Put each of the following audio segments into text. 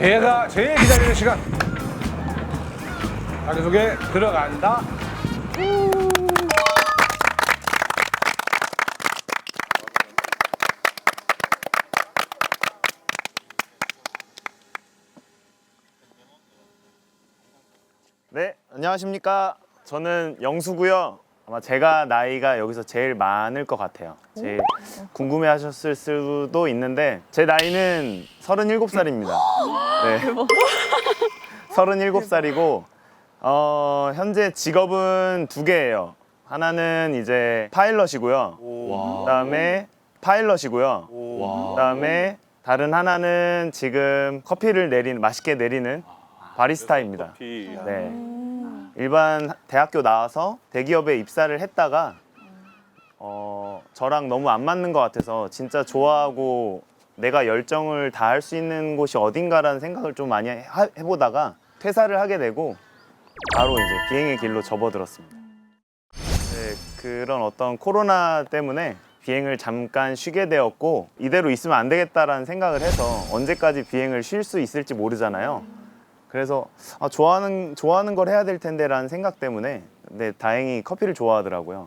제가 제일 기다리는 시간. 자기소개 들어간다. 네, 안녕하십니까. 저는 영수고요. 아마 제가 나이가 여기서 제일 많을 것 같아요. 제일 궁금해하셨을 수도 있는데 제 나이는 37살입니다. 네, 37살이고 현재 직업은 두 개예요. 하나는 이제 파일럿이고요. 그다음에 파일럿이고요. 그다음에 다른 하나는 지금 커피를 맛있게 내리는 바리스타입니다. 네. 일반 대학교 나와서 대기업에 입사를 했다가 저랑 너무 안 맞는 것 같아서 진짜 좋아하고 내가 열정을 다할 수 있는 곳이 어딘가라는 생각을 좀 많이 해보다가 퇴사를 하게 되고 바로 이제 비행의 길로 접어들었습니다. 네, 그런 어떤 코로나 때문에 비행을 잠깐 쉬게 되었고 이대로 있으면 안 되겠다라는 생각을 해서 언제까지 비행을 쉴 수 있을지 모르잖아요. 그래서 좋아하는 걸 해야 될 텐데라는 생각 때문에 근데 다행히 커피를 좋아하더라고요.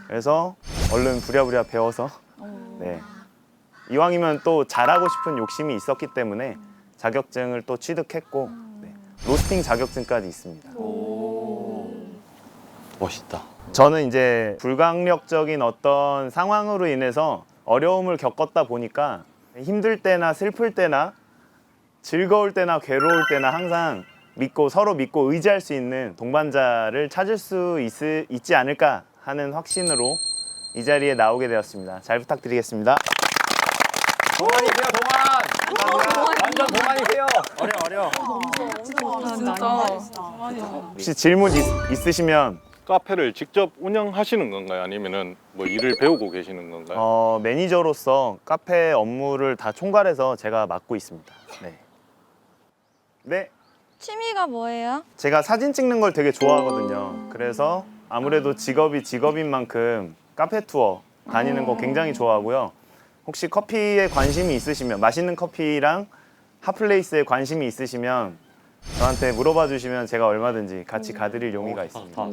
그래서 얼른 부랴부랴 배워서 네. 이왕이면 또 잘하고 싶은 욕심이 있었기 때문에 자격증을 또 취득했고 네. 로스팅 자격증까지 있습니다. 멋있다. 저는 이제 불강력적인 어떤 상황으로 인해서 어려움을 겪었다 보니까 힘들 때나 슬플 때나 즐거울 때나 괴로울 때나 항상 서로 믿고 의지할 수 있는 동반자를 찾을 수 있지 않을까 하는 확신으로 이 자리에 나오게 되었습니다. 잘 부탁드리겠습니다. 동안이세요, 동안. 완전 동안이세요. 어려. 혹시 질문 있으시면 카페를 직접 운영하시는 건가요? 아니면은 뭐 일을 배우고 계시는 건가요? 매니저로서 카페 업무를 다 총괄해서 제가 맡고 있습니다. 네. 네. 취미가 뭐예요? 제가 사진 찍는 걸 되게 좋아하거든요. 그래서 아무래도 직업이 직업인 만큼 카페 투어 다니는 거 굉장히 좋아하고요. 혹시 커피에 관심이 있으시면 맛있는 커피랑 핫플레이스에 관심이 있으시면 저한테 물어봐 주시면 제가 얼마든지 같이 가드릴 용의가 있습니다.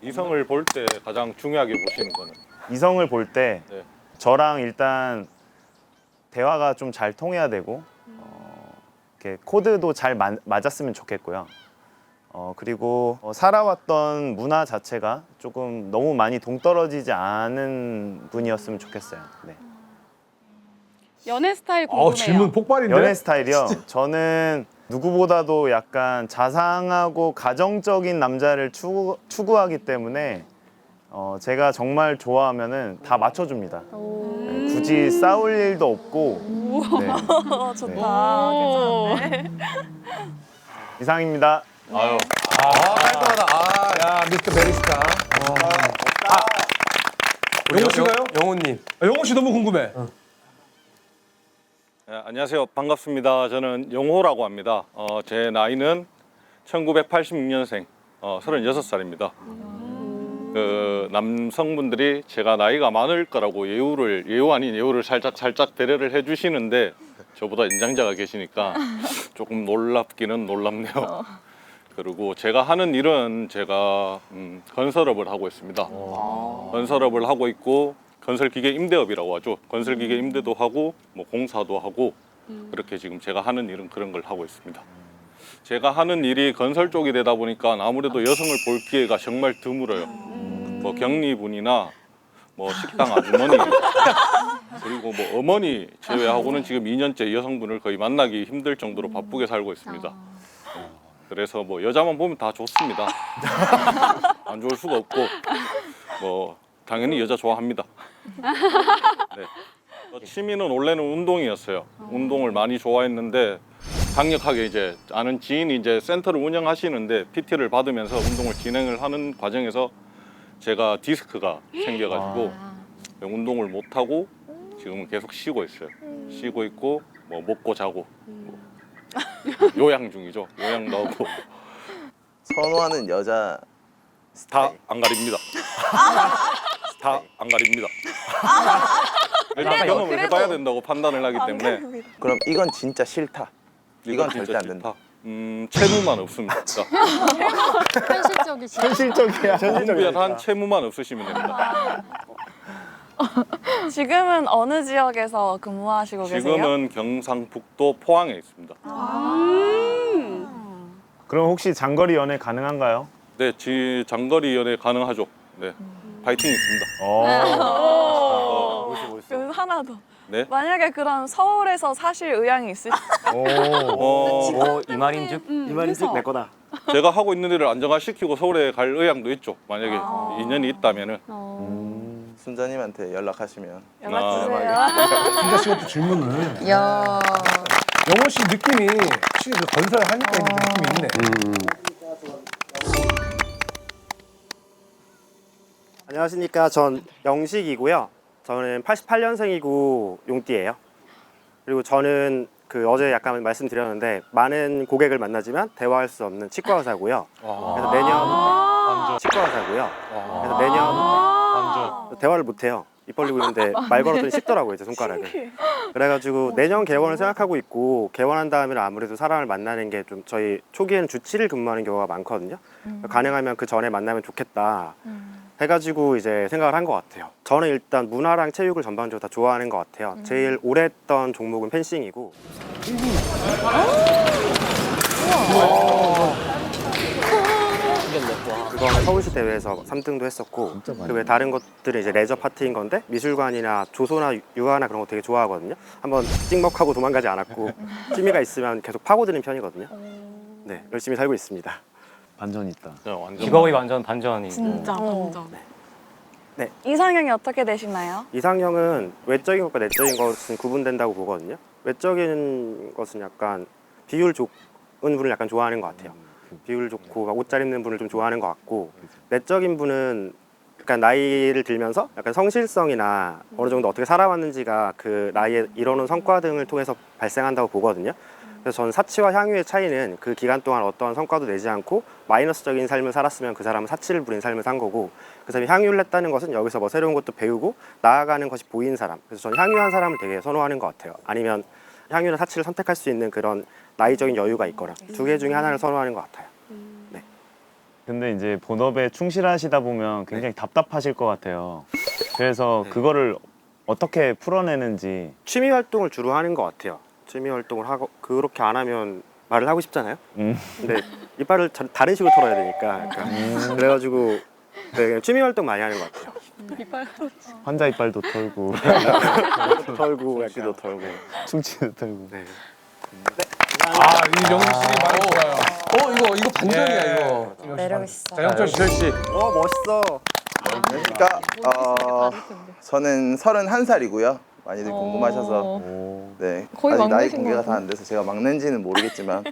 이성을 볼 때 가장 중요하게 보시는 거는? 이성을 볼 때 네. 저랑 일단 대화가 좀 잘 통해야 되고 이렇게 코드도 잘 맞았으면 좋겠고요. 그리고 살아왔던 문화 자체가 조금 너무 많이 동떨어지지 않은 분이었으면 좋겠어요. 네. 연애 스타일 궁금해요. 질문 폭발인데. 연애 스타일이요. 저는 누구보다도 약간 자상하고 가정적인 남자를 추구하기 때문에 제가 정말 좋아하면은 다 맞춰줍니다. 네, 굳이 싸울 일도 없고. 네. 좋다. 괜찮은데. 이상입니다. 아유, 깔끔하다. 야, 미스터 베리스타. 영호 씨가요? 영호님. 영호 씨 너무 궁금해. 네, 안녕하세요. 반갑습니다. 저는 영호라고 합니다. 제 나이는 1986년생 36살입니다. 그 남성분들이 제가 나이가 많을 거라고 예우 아닌 예우를 살짝 배려를 해주시는데 저보다 연장자가 계시니까 조금 놀랍기는 놀랍네요. 그리고 제가 하는 일은 제가 건설업을 하고 있습니다. 건설업을 하고 있고 건설기계 임대업이라고 하죠. 건설기계 임대도 하고 뭐 공사도 하고 그렇게 지금 제가 하는 일은 그런 걸 하고 있습니다. 제가 하는 일이 건설 쪽이 되다 보니까 아무래도 여성을 볼 기회가 정말 드물어요. 뭐 격리분이나 뭐 식당 아주머니 그리고 뭐 어머니 제외하고는 지금 2년째 여성분을 거의 만나기 힘들 정도로 바쁘게 살고 있습니다. 그래서 뭐 여자만 보면 다 좋습니다. 안 좋을 수가 없고 뭐 당연히 여자 좋아합니다. 네. 취미는 원래는 운동이었어요. 운동을 많이 좋아했는데 강력하게 이제 아는 지인이 이제 센터를 운영하시는데 PT를 받으면서 운동을 진행을 하는 과정에서 제가 디스크가 생겨가지고 운동을 못 하고 지금은 계속 쉬고 있어요. 쉬고 있고 뭐 먹고 자고 요양 중이죠. 요양도 하고 선호하는 여자 다 안 가립니다. 다 안 가립니다. 일단 그래도, 경험을 그래도. 해봐야 된다고 판단을 하기 때문에 감사합니다. 그럼 이건 진짜 싫다. 이건 진짜 절대 안 된다. 채무만 없습니다. 현실적이시. 현실적이야. 공부한 채무만 없으시면 됩니다. 지금은 어느 지역에서 근무하시고 계세요? 지금은 경상북도 포항에 있습니다. 그럼 혹시 장거리 연애 가능한가요? 네, 장거리 연애 가능하죠. 네, 파이팅 있습니다. 그럼 하나 더. 네. 만약에 그럼 서울에서 사실 의향이 있으시 이 말인즉? 이 말인즉 내 거다. 제가 하고 있는 일을 안정화시키고 서울에 갈 의향도 있죠. 만약에 인연이 있다면은. 순자님한테 연락하시면. 연락 주세요. 순자 씨가 또 질문을. 야. 영호 씨 느낌이 확실히 그 건설하니까 이제 느낌이 있네. 안녕하십니까. 전 영식이고요. 저는 88년생이고 용띠예요. 그리고 저는 그 어제 약간 말씀드렸는데 많은 고객을 만나지만 대화할 수 없는 치과 의사고요. 그래서 내년 치과 의사고요. 그래서 내년 대화를 못 해요. 입 벌리고 있는데 말 걸었더니 씹더라고요, 제 손가락을. 그래가지고 내년 개원을 생각하고 있고 개원한 다음에는 아무래도 사람을 만나는 게 좀 저희 초기에는 주 7일 근무하는 경우가 많거든요. 가능하면 그 전에 만나면 좋겠다. 해가지고 이제 생각을 한 것 같아요. 저는 일단 문화랑 체육을 전반적으로 다 좋아하는 것 같아요. 제일 오래 했던 종목은 펜싱이고. 그거는 서울시 대회에서 3등도 했었고, 그 외 다른 것들은 이제 레저 파트인 건데 미술관이나 조소나 유화나 그런 거 되게 좋아하거든요. 한번 찍먹하고 도망가지 않았고 취미가 있으면 계속 파고드는 편이거든요. 네, 열심히 살고 있습니다. 반전 있다. 완전 직업이 완전 반전이. 진짜 완전. 이상형이 어떻게 되시나요? 이상형은 외적인 것과 내적인 것은 구분된다고 보거든요. 외적인 것은 약간 비율 좋은 분을 약간 좋아하는 것 같아요. 비율 좋고 막 옷 잘 입는 분을 좀 좋아하는 것 같고, 내적인 분은 약간 나이를 들면서 약간 성실성이나 어느 정도 어떻게 살아왔는지가 그 나이에 이뤄놓은 성과 등을 통해서 발생한다고 보거든요. 그래서 저는 사치와 향유의 차이는 그 기간 동안 어떠한 성과도 내지 않고 마이너스적인 삶을 살았으면 그 사람은 사치를 부린 삶을 산 거고, 그 사람이 향유를 냈다는 것은 여기서 뭐 새로운 것도 배우고 나아가는 것이 보이는 사람. 그래서 저는 향유한 사람을 되게 선호하는 것 같아요. 아니면 향유나 사치를 선택할 수 있는 그런 나이적인 여유가 있거나 두 개 중에 하나를 선호하는 것 같아요. 네. 근데 이제 본업에 충실하시다 보면 굉장히 답답하실 것 같아요. 그래서 그거를 어떻게 풀어내는지. 취미 활동을 주로 하는 것 같아요. 취미 활동을 하고 그렇게 안 하면 말을 하고 싶잖아요. 근데 이빨을 다른 식으로 털어야 되니까 약간. 그래가지고 네, 취미 활동 많이 하는 것 같아요. 환자 이빨도 털고 털고 충치도 털고 충치도 털고. 네. 아, 이 영식 씨 말이 좋아요. 이거 반전이야, 이거. 매력 있어. 자, 영철 씨. 멋있어. 그러니까 저는 31살이고요. 많이들 궁금하셔서 네, 거의 아직 나이 막내신 공개가 것 다 안 돼서 제가 막내인지는 모르겠지만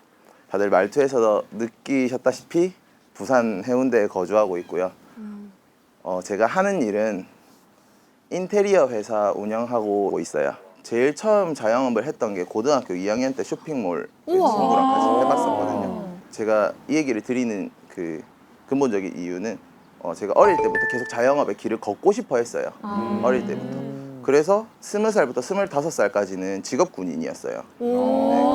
다들 말투에서 느끼셨다시피 부산 해운대에 거주하고 있고요. 제가 하는 일은 인테리어 회사 운영하고 있어요. 제일 처음 자영업을 했던 게 고등학교 2학년 때 쇼핑몰 친구랑 같이 해봤었거든요. 제가 이 얘기를 드리는 그 근본적인 이유는 제가 어릴 때부터 계속 자영업의 길을 걷고 싶어 했어요. 어릴 때부터. 그래서 20살부터 25살까지는 직업 군인이었어요. 네,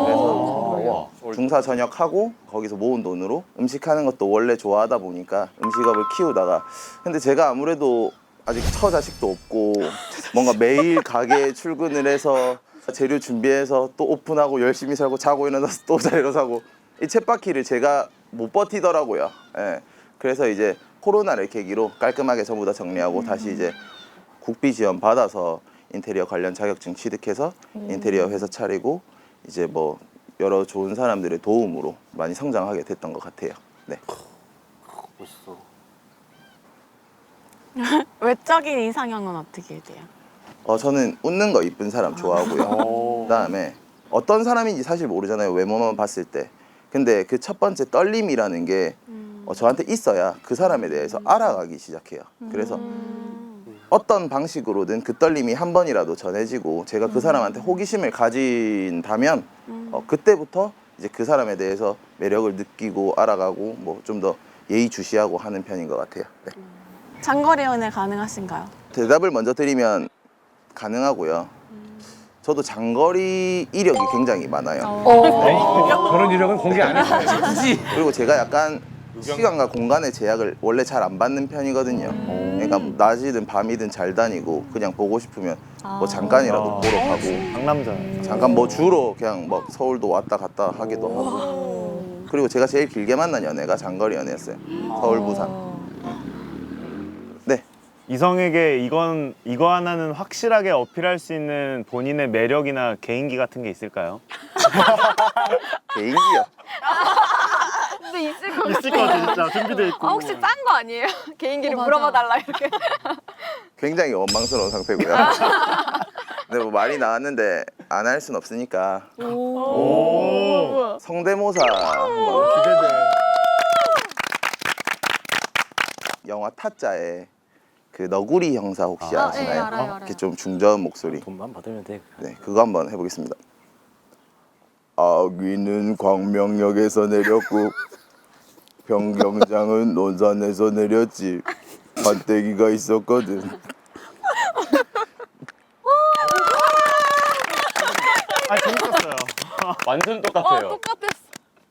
그래서 중사 전역하고 거기서 모은 돈으로 음식하는 것도 원래 좋아하다 보니까 음식업을 키우다가, 근데 제가 아무래도 아직 처자식도 없고 뭔가 매일 가게에 출근을 해서 재료 준비해서 또 오픈하고 열심히 살고 자고 일어나서 또 재료 사고 이 쳇바퀴를 제가 못 버티더라고요. 예. 그래서 이제 코로나를 계기로 깔끔하게 전부 다 정리하고 다시 이제 국비 지원 받아서 인테리어 관련 자격증 취득해서 인테리어 회사 차리고 이제 뭐 여러 좋은 사람들의 도움으로 많이 성장하게 됐던 것 같아요. 네. 외적인 이상형은 어떻게 돼요? 저는 웃는 거 이쁜 사람 좋아하고요. 그다음에 어떤 사람인지 사실 모르잖아요, 외모만 봤을 때. 근데 그 첫 번째 떨림이라는 게 저한테 있어야 그 사람에 대해서 알아가기 시작해요. 그래서 어떤 방식으로든 그 떨림이 한 번이라도 전해지고 제가 그 사람한테 호기심을 가진다면 그때부터 이제 그 사람에 대해서 매력을 느끼고 알아가고 뭐 좀 더 예의주시하고 하는 편인 것 같아요. 네. 장거리 연애 가능하신가요? 대답을 먼저 드리면 가능하고요. 저도 장거리 이력이 굉장히 많아요. 그런 이력은 공개 안 했어요. 굳이. 그리고 제가 약간 시간과 공간의 제약을 원래 잘 안 받는 편이거든요. 그러니까 낮이든 밤이든 잘 다니고 그냥 보고 싶으면 뭐 잠깐이라도 보러 가고 상남자. 잠깐 뭐 주로 그냥 뭐 서울도 왔다 갔다 하기도 하고. 그리고 제가 제일 길게 만난 연애가 장거리 연애였어요. 서울 부산. 네. 이성에게 이거 하나는 확실하게 어필할 수 있는 본인의 매력이나 개인기 같은 게 있을까요? 개인기요. 근데 있을 것 있을 것 같아 진짜 준비돼 있고. 혹시 짠 거 아니에요? 개인기를 물어봐달라 이렇게. 굉장히 원망스러운 상태고요. 근데 뭐 말이 나왔는데 안 할 순 없으니까 성대모사 한번 기대돼. 영화 타짜에 그 너구리 형사 혹시 아시나요? 네, 알아요. 이렇게 좀 중저음 목소리. 돈만 받으면 돼. 네, 그거 한번 해보겠습니다. 아귀는 광명역에서 내렸고 병경장은 논산에서 내렸지. 판때기가 있었거든. 아 재밌었어요. 완전 똑같아요. 똑같았어.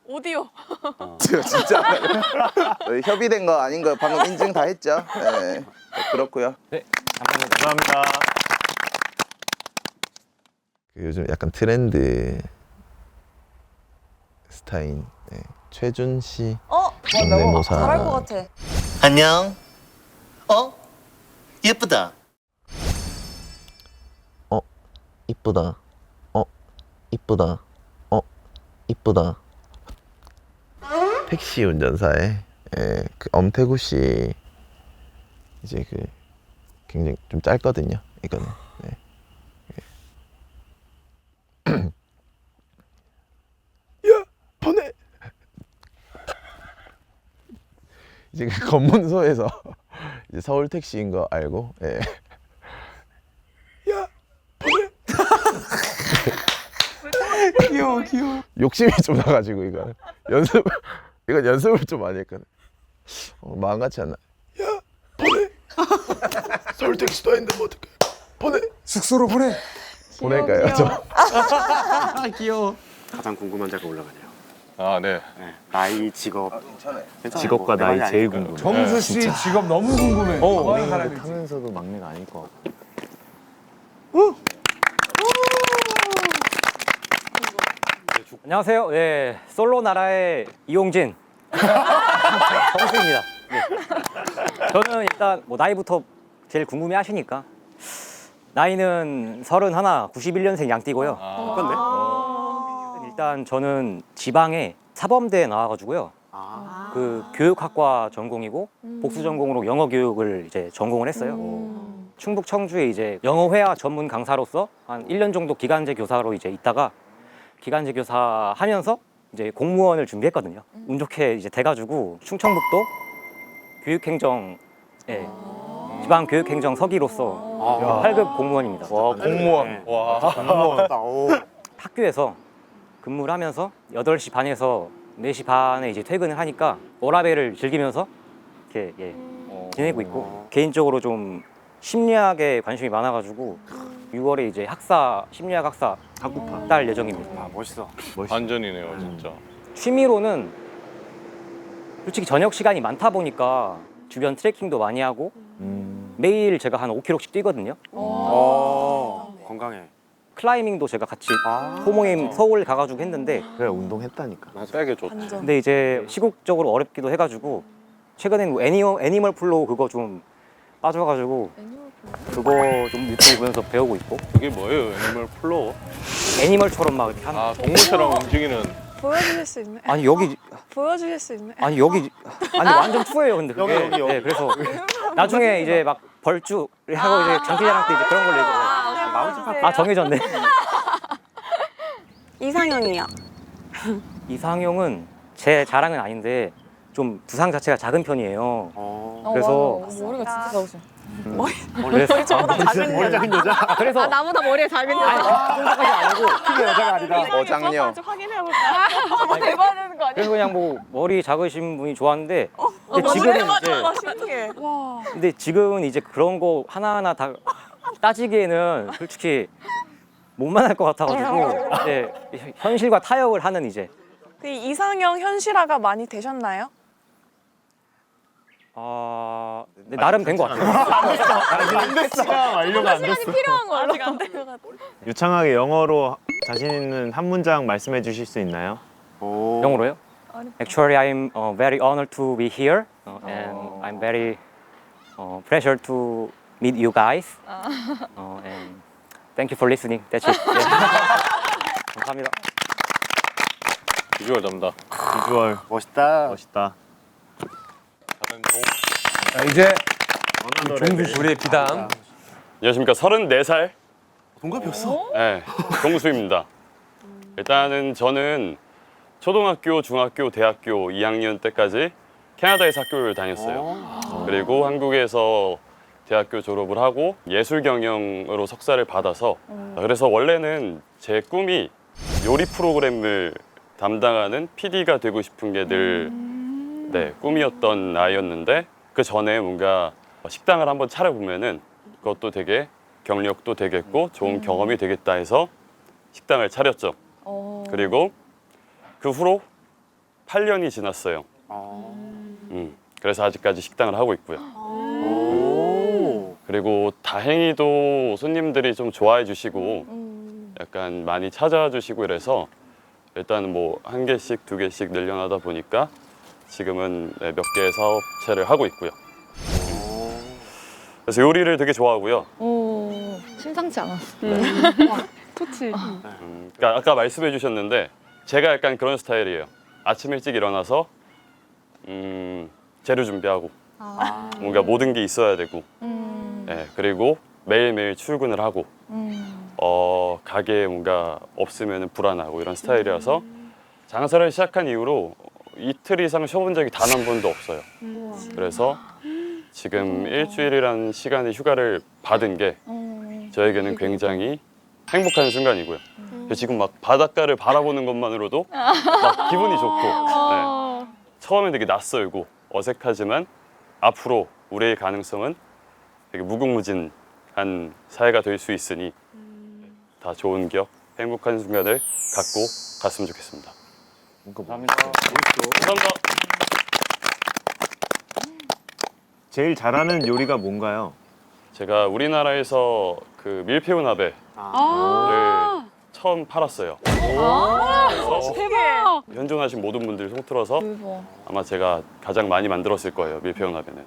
오디오. 제가 진짜 협의된 거 아닌 거 방금 인증 다 했죠? 네, 그렇고요. 네, 감사합니다. 감사합니다. 요즘 약간 트렌드 스타인 최준 씨 성대모사. 잘할 것 같아. 안녕. 예쁘다. 이쁘다. 이쁘다. 이쁘다. 택시 운전사에 그 엄태구 씨 이제 그 굉장히 좀 짧거든요. 이거는. 네. 야, 보내. 이제 그 검문소에서 이제 서울 택시인 거 알고, 예. 야, 보내. 귀여워. 욕심이 좀 나가지고 이건 연습을 좀 많이 했거든. 마음 같지 않나? 야, 보내. 서울 택시도 아닌데 뭐 어떡해? 보내. 숙소로 보내. 보낼까요? 저. 귀여워. 가장 궁금한 자가 올라가네요. 아, 네. 네. 나이, 직업. 괜찮아요. 직업과 뭐, 나이 내가 제일 아니니까. 궁금해. 정수 씨 직업 너무 궁금해. 뭐 하는 사람인지. 타면서도 막내가 아닐 것 같고. 안녕하세요. 네, 솔로 나라의 이용진 정수입니다. 네. 저는 일단 뭐 나이부터 제일 궁금해 하시니까 나이는 31, 91년생 양띠고요. 일단 저는 지방에 사범대에 나와가지고요. 그 교육학과 전공이고 복수 전공으로 영어 교육을 이제 전공을 했어요. 충북 청주에 이제 영어 회화 전문 강사로서 한 1년 정도 기간제 교사로 이제 있다가 기간제 교사 하면서 이제 공무원을 준비했거든요. 운 좋게 이제 돼가지고 충청북도 교육행정 지방 교육행정 서기로서 8급 공무원입니다. 와 공무원. 와 공무원. 학교에서 근무를 하면서 8시 반에서 4시 반에 이제 퇴근을 하니까 워라밸을 즐기면서 이렇게 지내고 있고 개인적으로 좀 심리학에 관심이 많아가지고 6월에 이제 심리학 학사 딸 예정입니다. 아, 멋있어. 반전이네요, 진짜. 취미로는 솔직히 저녁 시간이 많다 보니까 주변 트레킹도 많이 하고 매일 제가 한 5km씩 뛰거든요. 건강해. 클라이밍도 제가 같이 소모임 서울 가가지고 했는데 그래 운동했다니까. 세게 좋다. 근데 이제 시국적으로 어렵기도 해가지고 최근엔 뭐 애니멀 플로우 그거 좀 빠져가지고 그거 좀 유튜브 보면서 배우고 있고 그게 뭐예요, 애니멀 플로우? 애니멀처럼 막 이렇게 하는 아, 동물처럼 움직이는. 보여주실 수 있나요? 아니 여기 보여주실 수 있나요? 아니 완전 투예요 근데 그게 여기. 네, 그래서 나중에 이제 막 벌주 하고 이제 장기자랑 때 이제 그런 걸로 이제 정해졌네. 이상형이요. 이상형은 제 자랑은 아닌데 좀 두상 자체가 작은 편이에요. 그래서 머리가 진짜 작으셔. 그래서 저보다 작은 머리 작은 여자. 그래서 나보다 머리가 작은 여자. 그 정도까지 아니고 크게 여자가 아니다. 어장녀. 확인해볼까요? 대박 되는 거 아니야? 그래서 그냥 뭐 머리 작으신 분이 좋았는데 근데 지금은 이제 신기해. 근데 지금은 이제 그런 거 하나하나 다 따지기에는 솔직히 못 만날 것 같아가지고 이제 현실과 타협을 하는 이제 그 이상형 현실화가 많이 되셨나요? 네, 나름 된 것 같아요. 완료가 안 됐어. 필요한 거 아직 안 된 것 같아요. 유창하게 영어로 자신 있는 한 문장 말씀해 주실 수 있나요? 영어로요? Actually, I'm very honored to be here, and I'm very pleasure to meet you guys. And thank you for listening. That's it. 예. 감사합니다. 비주얼 담다. 비주얼 멋있다. 멋있다. 자, 이제 우리의 비담. 안녕하십니까. 34살. 동갑이었어? 네, 동수입니다. 일단은 저는 초등학교, 중학교, 대학교 2학년 때까지 캐나다에서 학교를 다녔어요. 그리고 한국에서 대학교 졸업을 하고 예술 경영으로 석사를 받아서 그래서 원래는 제 꿈이 요리 프로그램을 담당하는 PD가 되고 싶은 게 늘 꿈이었던 아이였는데 그 전에 뭔가 식당을 한번 차려보면은 그것도 되게 경력도 되겠고 좋은 경험이 되겠다 해서 식당을 차렸죠. 그리고 그 후로 8년이 지났어요. 그래서 아직까지 식당을 하고 있고요. 그리고 다행히도 손님들이 좀 좋아해 주시고 약간 많이 찾아와 주시고 이래서 일단 뭐 1개씩 2개씩 늘려나다 보니까 지금은 몇 개의 사업체를 하고 있고요. 그래서 요리를 되게 좋아하고요. 심상치 않았어. 좋지. 그러니까 아까 말씀해 주셨는데 제가 약간 그런 스타일이에요. 아침 일찍 일어나서 재료 준비하고 뭔가 모든 게 있어야 되고 그리고 매일매일 출근을 하고 가게에 뭔가 없으면 불안하고 이런 스타일이라서 장사를 시작한 이후로 이틀 이상 쉬어본 적이 단 한 번도 없어요. 그래서 지금 일주일이라는 시간의 휴가를 받은 게 저에게는 굉장히 행복한 순간이고요. 지금 막 바닷가를 바라보는 것만으로도 막 기분이 좋고 처음엔 되게 낯설고 어색하지만 앞으로 우리의 가능성은 되게 무궁무진한 사회가 될 수 있으니 다 좋은 기억, 행복한 순간을 갖고 갔으면 좋겠습니다. 감사합니다. 감사합니다. 제일 잘하는 요리가 뭔가요? 제가 우리나라에서 그 밀푀유 나베를 처음 팔았어요. 그래서 대박. 현존하신 모든 분들 통틀어서 아마 제가 가장 많이 만들었을 거예요. 밀푀유 나베는.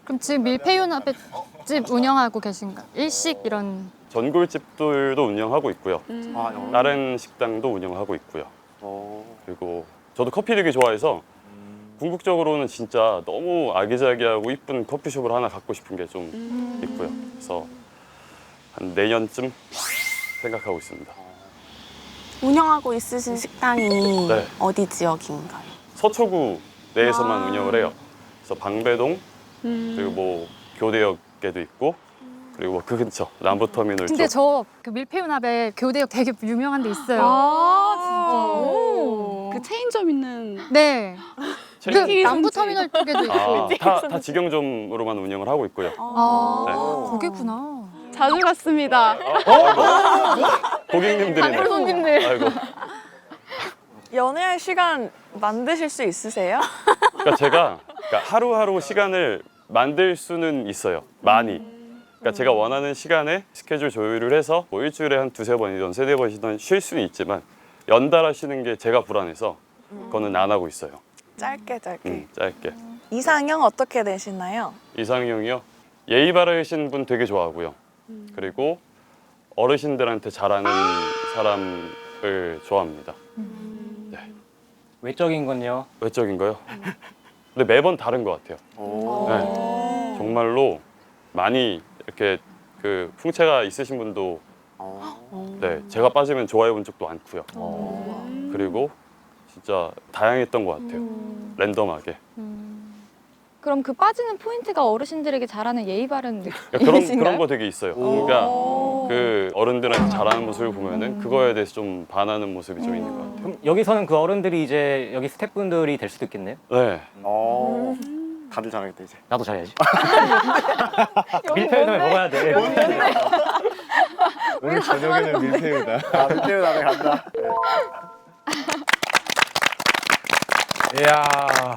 그럼 지금 밀푀유 나베집 운영하고 계신가? 일식 이런. 전골집들도 운영하고 있고요. 다른 식당도 운영하고 있고요. 그리고 저도 커피 되게 좋아해서 궁극적으로는 진짜 너무 아기자기하고 이쁜 커피숍을 하나 갖고 싶은 게 좀 있고요. 그래서 한 내년쯤 생각하고 있습니다. 운영하고 있으신 식당이 네. 어디 지역인가요? 서초구 내에서만 운영을 해요. 그래서 방배동 그리고 뭐 교대역에도 있고 그리고 뭐 그 근처 남부터미널 근데 쪽. 저 그 밀푀유 나베 교대역 되게 유명한 데 있어요. 그 체인점 있는. 네. 그 체인- 남부터미널 쪽에도 있고. 다 직영점으로만 운영을 하고 있고요. 거기구나. 자주 갔습니다. 고객님들이네. 손님들. 아이고. 연애할 시간 만드실 수 있으세요? 그러니까 제가 하루하루 시간을 만들 수는 있어요. 많이. 그러니까 제가 원하는 시간에 스케줄 조율을 해서 뭐 일주일에 한 2-3번이든 3-4번이든 쉴 수는 있지만 연달아 쉬는 게 제가 불안해서 그거는 안 하고 있어요. 짧게. 짧게. 이상형 어떻게 되시나요? 이상형이요? 예의 바르신 분 되게 좋아하고요. 그리고 어르신들한테 잘하는 사람을 좋아합니다. 외적인 건요? 외적인 거요? 근데 매번 다른 것 같아요. 네. 정말로 많이 이렇게 그 풍채가 있으신 분도 제가 빠지면 좋아해 본 적도 많고요. 그리고 진짜 다양했던 것 같아요. 랜덤하게. 그럼 그 빠지는 포인트가 어르신들에게 잘하는 예의 바른 그러니까 그런 거 되게 있어요. 그러니까 그 어른들한테 잘하는 모습을 보면은 그거에 대해서 좀 반하는 모습이 좀 있는 것 같아요. 그럼 여기서는 그 어른들이 이제 여기 스태프분들이 될 수도 있겠네요? 네. 다들 잘하겠다 이제. 나도 잘해야지. 밀푀유 나베 먹어야 돼. 저녁에는 밀푀유다. 아, 밀푀유 다음에 간다. 이야.